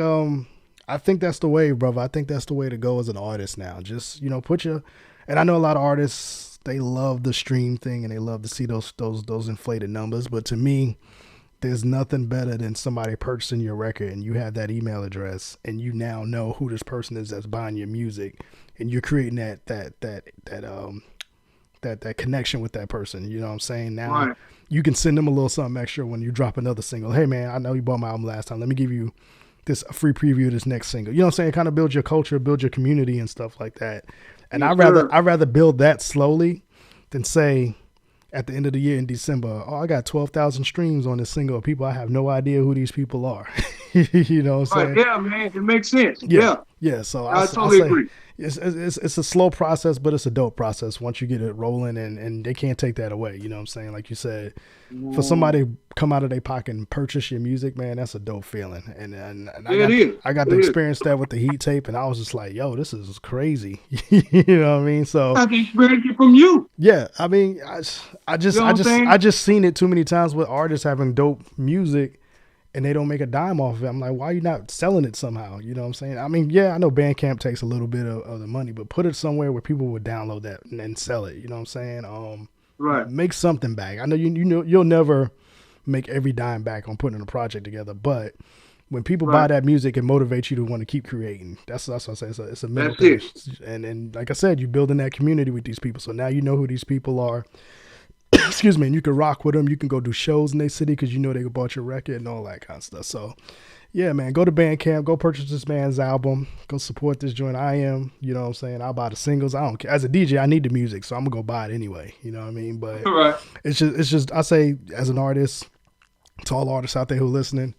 [SPEAKER 3] that's the way, brother. I think that's the way to go as an artist now. Just, and I know a lot of artists, they love the stream thing and they love to see those inflated numbers. But to me, there's nothing better than somebody purchasing your record and you have that email address and you now know who this person is that's buying your music, and you're creating that connection with that person. You know what I'm saying? Now you can send them a little something extra when you drop another single. Hey man, I know you bought my album last time. Let me give you a free preview of this next single. You know what I'm saying? It kind of builds your culture, build your community and stuff like that. And I'd rather build that slowly than say at the end of the year in December, I got 12,000 streams on this single. People, I have no idea who these people are. You know what I'm saying?
[SPEAKER 4] Yeah, man, it makes sense.
[SPEAKER 3] Yeah. So
[SPEAKER 4] I totally agree.
[SPEAKER 3] It's a slow process, but it's a dope process once you get it rolling, and they can't take that away. You know what I'm saying? Like you said, for somebody to come out of their pocket and purchase your music, man, that's a dope feeling. And I got to experience that with the Heat tape, and I was just like, yo, this is crazy. You know what I mean? So
[SPEAKER 4] I can experience it from you.
[SPEAKER 3] Yeah, I mean, I just seen it too many times with artists having dope music and they don't make a dime off of it. I'm like, why are you not selling it somehow? You know what I'm saying? I mean, yeah, I know Bandcamp takes a little bit of the money, but put it somewhere where people would download that and then sell it. You know what I'm saying?
[SPEAKER 4] Right.
[SPEAKER 3] Make something back. I know you'll never make every dime back on putting a project together. But when people
[SPEAKER 4] Right.
[SPEAKER 3] buy that music, it motivates you to want to keep creating. That's what I say. It's a mental
[SPEAKER 4] That's
[SPEAKER 3] thing. And like I said, you're building that community with these people. So now you know who these people are. Excuse me. And you can rock with them. You can go do shows in their city because you know they bought your record and all that kind of stuff. So yeah, man, go to Bandcamp, go purchase this man's album, go support this joint. I am, you know what I'm saying? I'll buy the singles. I don't care. As a DJ, I need the music, so I'm gonna go buy it anyway. You know what I mean? But
[SPEAKER 4] right.
[SPEAKER 3] it's just I say as an artist, to all artists out there who are listening,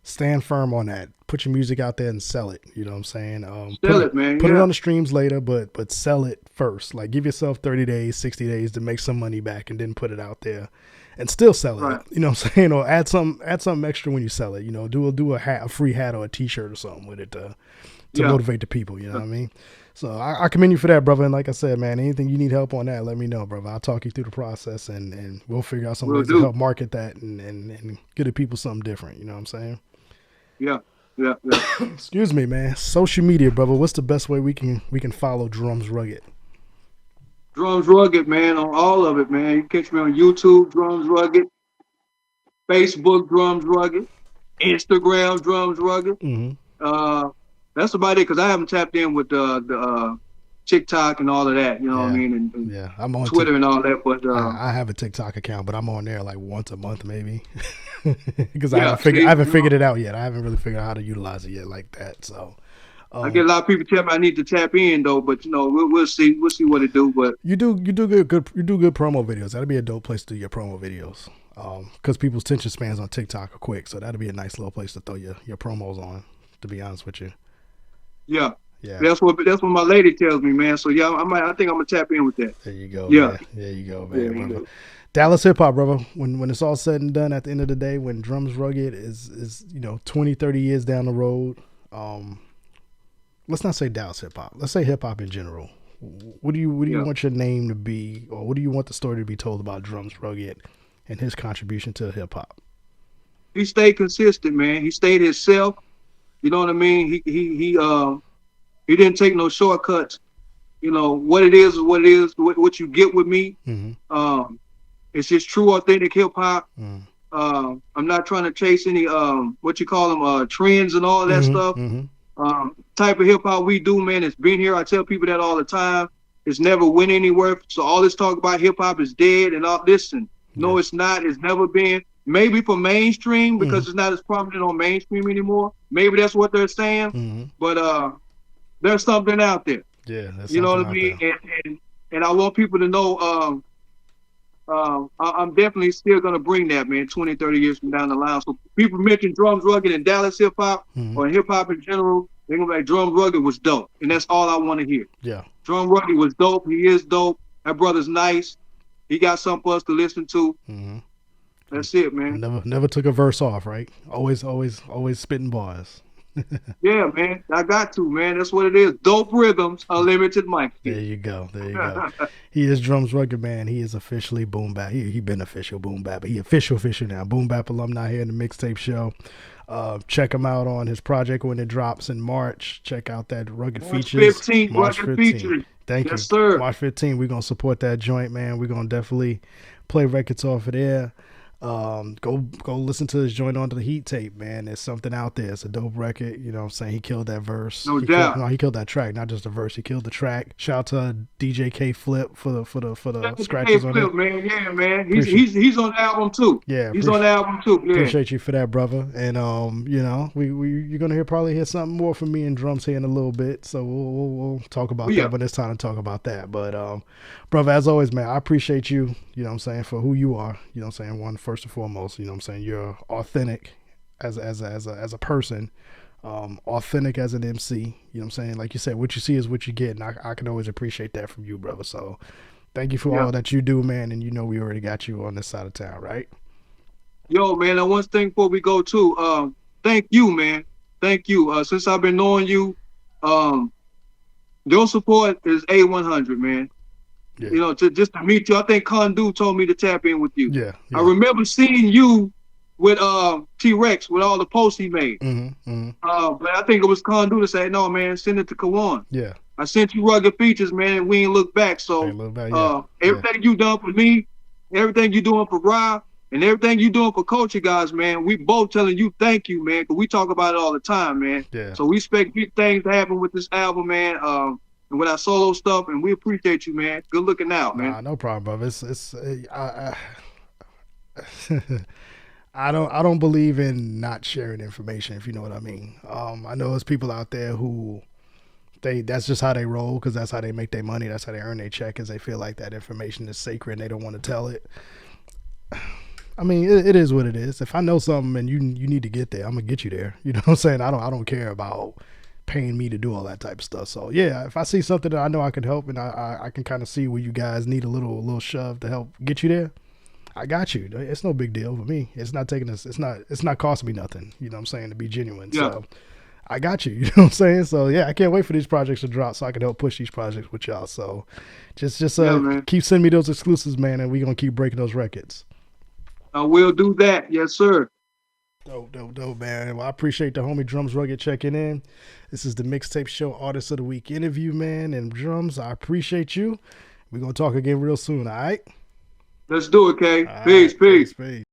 [SPEAKER 3] stand firm on that. Put your music out there and sell it. You know what I'm saying?
[SPEAKER 4] Sell it, man.
[SPEAKER 3] Put it
[SPEAKER 4] Yeah.
[SPEAKER 3] on the streams later, but sell it first. Like give yourself 30 days, 60 days to make some money back and then put it out there. And still sell it,
[SPEAKER 4] Right.
[SPEAKER 3] you know what I'm saying? Or add something extra when you sell it. You know, do a hat, a free hat or a T-shirt or something with it to
[SPEAKER 4] Yeah.
[SPEAKER 3] motivate the people. You know what I mean? So I commend you for that, brother. And like I said, man, anything you need help on that, let me know, brother. I'll talk you through the process and we'll figure out some
[SPEAKER 4] Will
[SPEAKER 3] ways to
[SPEAKER 4] do.
[SPEAKER 3] help market that and get the people something different. You know what I'm saying?
[SPEAKER 4] Yeah.
[SPEAKER 3] Excuse me, man. Social media, brother. What's the best way we can follow Drums Rugged?
[SPEAKER 4] Drums Rugged, man, on all of it, man. You can catch me on YouTube, Drums Rugged, Facebook, Drums Rugged, Instagram, Drums Rugged.
[SPEAKER 3] Mm-hmm.
[SPEAKER 4] That's about it because I haven't tapped in with the TikTok and all of that. You know what I mean? And
[SPEAKER 3] Yeah, I'm on
[SPEAKER 4] Twitter and all that. But
[SPEAKER 3] I have a TikTok account, but I'm on there like once a month maybe because
[SPEAKER 4] Yeah,
[SPEAKER 3] I haven't
[SPEAKER 4] see,
[SPEAKER 3] figured it out yet. I haven't really figured out how to utilize it yet like that. So
[SPEAKER 4] I get a lot of people tell me I need to tap in though. But you know, we'll see. We'll see what it do. But
[SPEAKER 3] you do good promo videos. That'd be a dope place to do your promo videos. Because people's attention spans on TikTok are quick, so that'd be a nice little place to throw your promos on. To be honest with you.
[SPEAKER 4] yeah.
[SPEAKER 3] Yeah.
[SPEAKER 4] That's what my lady tells me, man. So yeah, I think I'm gonna tap in with that.
[SPEAKER 3] There you go.
[SPEAKER 4] Yeah.
[SPEAKER 3] Man. There you go, man.
[SPEAKER 4] Yeah,
[SPEAKER 3] brother.
[SPEAKER 4] yeah.
[SPEAKER 3] Dallas hip hop, brother. When it's all said and done, at the end of the day, when Drums Rugged is 20, 30 years down the road, let's not say Dallas hip hop. Let's say hip hop in general. What do you want your name to be, or what do you want the story to be told about Drums Rugged and his contribution to hip hop?
[SPEAKER 4] He stayed consistent, man. He stayed himself. You know what I mean? He didn't take no shortcuts. You know what it is what it is. What you get with me.
[SPEAKER 3] Mm-hmm.
[SPEAKER 4] It's just true, authentic hip hop.
[SPEAKER 3] Mm.
[SPEAKER 4] I'm not trying to chase any what you call them trends and all that stuff.
[SPEAKER 3] Mm-hmm.
[SPEAKER 4] Type of hip hop we do, man. It's been here. I tell people that all the time. It's never went anywhere. So all this talk about hip hop is dead and all. Listen, no, it's not. It's never been. Maybe for mainstream because it's not as prominent on mainstream anymore. Maybe that's what they're saying.
[SPEAKER 3] Mm-hmm.
[SPEAKER 4] But there's something out there.
[SPEAKER 3] Yeah, that's
[SPEAKER 4] You know what I mean? And I want people to know I'm definitely still going to bring that, man, 20, 30 years from down the line. So people mention Drums Rugged and Dallas hip hop or hip hop in general, they're going to be like, Drums Rugged was dope. And that's all I want to hear.
[SPEAKER 3] Yeah.
[SPEAKER 4] Drum Rugged was dope. He is dope. That brother's nice. He got something for us to listen to.
[SPEAKER 3] Mm-hmm.
[SPEAKER 4] That's it, man.
[SPEAKER 3] Never took a verse off, right? Always spitting bars.
[SPEAKER 4] Yeah, man. I got to, man. That's what it is. Dope rhythms, unlimited mic.
[SPEAKER 3] There you go. He is Drums Rugged, man. He is officially boom bap. He been official boom bap, but he official now. Boom bap alumni here in the mixtape show. Check him out on his project when it drops in March. Check out that Rugged
[SPEAKER 4] March
[SPEAKER 3] Features.
[SPEAKER 4] 15th,
[SPEAKER 3] March
[SPEAKER 4] Rugged
[SPEAKER 3] 15th.
[SPEAKER 4] Features.
[SPEAKER 3] Thank you.
[SPEAKER 4] Yes, sir.
[SPEAKER 3] March 15th, we're gonna support that joint, man. We're gonna definitely play records off of there. Go listen to his joint onto the Heat tape, man. There's something out there. It's a dope record. You know what I'm saying? He killed that verse.
[SPEAKER 4] No doubt.
[SPEAKER 3] He killed that track, not just the verse. He killed the track. Shout out to DJ K Flip for the scratches on it.
[SPEAKER 4] Man. Yeah, man. He's on the album too.
[SPEAKER 3] Yeah,
[SPEAKER 4] he's on the album too. Yeah.
[SPEAKER 3] Appreciate you for that, brother. And you're gonna probably hear something more from me and Drums here in a little bit. So we'll talk about that when it's time to talk about that. But brother, as always, man, I appreciate you. You know what I'm saying, for who you are. You know what I'm saying, first and foremost. You know what I'm saying, you're authentic as a person. Authentic as an MC. You know what I'm saying? Like you said, what you see is what you get, and I can always appreciate that from you, brother. So thank you for all that you do, man. And we already got you on this side of town, right?
[SPEAKER 4] Yo, man, and one thing before we go too, thank you, man. Thank you. Since I've been knowing you, your support is A100, man. Yeah. You know, just to meet you. I think Condu told me to tap in with you.
[SPEAKER 3] Yeah.
[SPEAKER 4] I remember seeing you with T-Rex with all the posts he made. But I think it was Condu to say, no, man, send it to Kawan.
[SPEAKER 3] Yeah.
[SPEAKER 4] I sent you Rugged Features, man, and we ain't look back. So everything you done for me, everything you doing for Rob, And everything you doing for culture guys, man, we both telling you thank you, man, because we talk about it all the time, man.
[SPEAKER 3] Yeah.
[SPEAKER 4] So we expect big things to happen with this album, man, and with our solo stuff, and we appreciate you, man. Good looking out, man.
[SPEAKER 3] Nah, no problem, brother. I don't believe in not sharing information, if you know what I mean. I know there's people out there who that's just how they roll, because that's how they make their money. That's how they earn their check, is they feel like that information is sacred and they don't want to tell it. I mean, it is what it is. If I know something and you need to get there, I'm gonna get you there. You know what I'm saying? I don't care about paying me to do all that type of stuff. So yeah, if I see something that I know I can help, and I can kind of see where you guys need a little shove to help get you there, I got you. It's no big deal for me. It's not taking us. It's not costing me nothing. You know what I'm saying, to be genuine.
[SPEAKER 4] Yeah.
[SPEAKER 3] So I got you. You know what I'm saying? So yeah, I can't wait for these projects to drop so I can help push these projects with y'all. So just keep sending me those exclusives, man, and we're gonna keep breaking those records.
[SPEAKER 4] I will do that. Yes, sir.
[SPEAKER 3] Dope, man. Well, I appreciate the homie Drums Rugged checking in. This is the Mixtape Show Artist of the Week interview, man. And Drums, I appreciate you. We're going to talk again real soon, all right?
[SPEAKER 4] Let's do it, K.
[SPEAKER 3] All
[SPEAKER 4] Peace.
[SPEAKER 3] right, peace.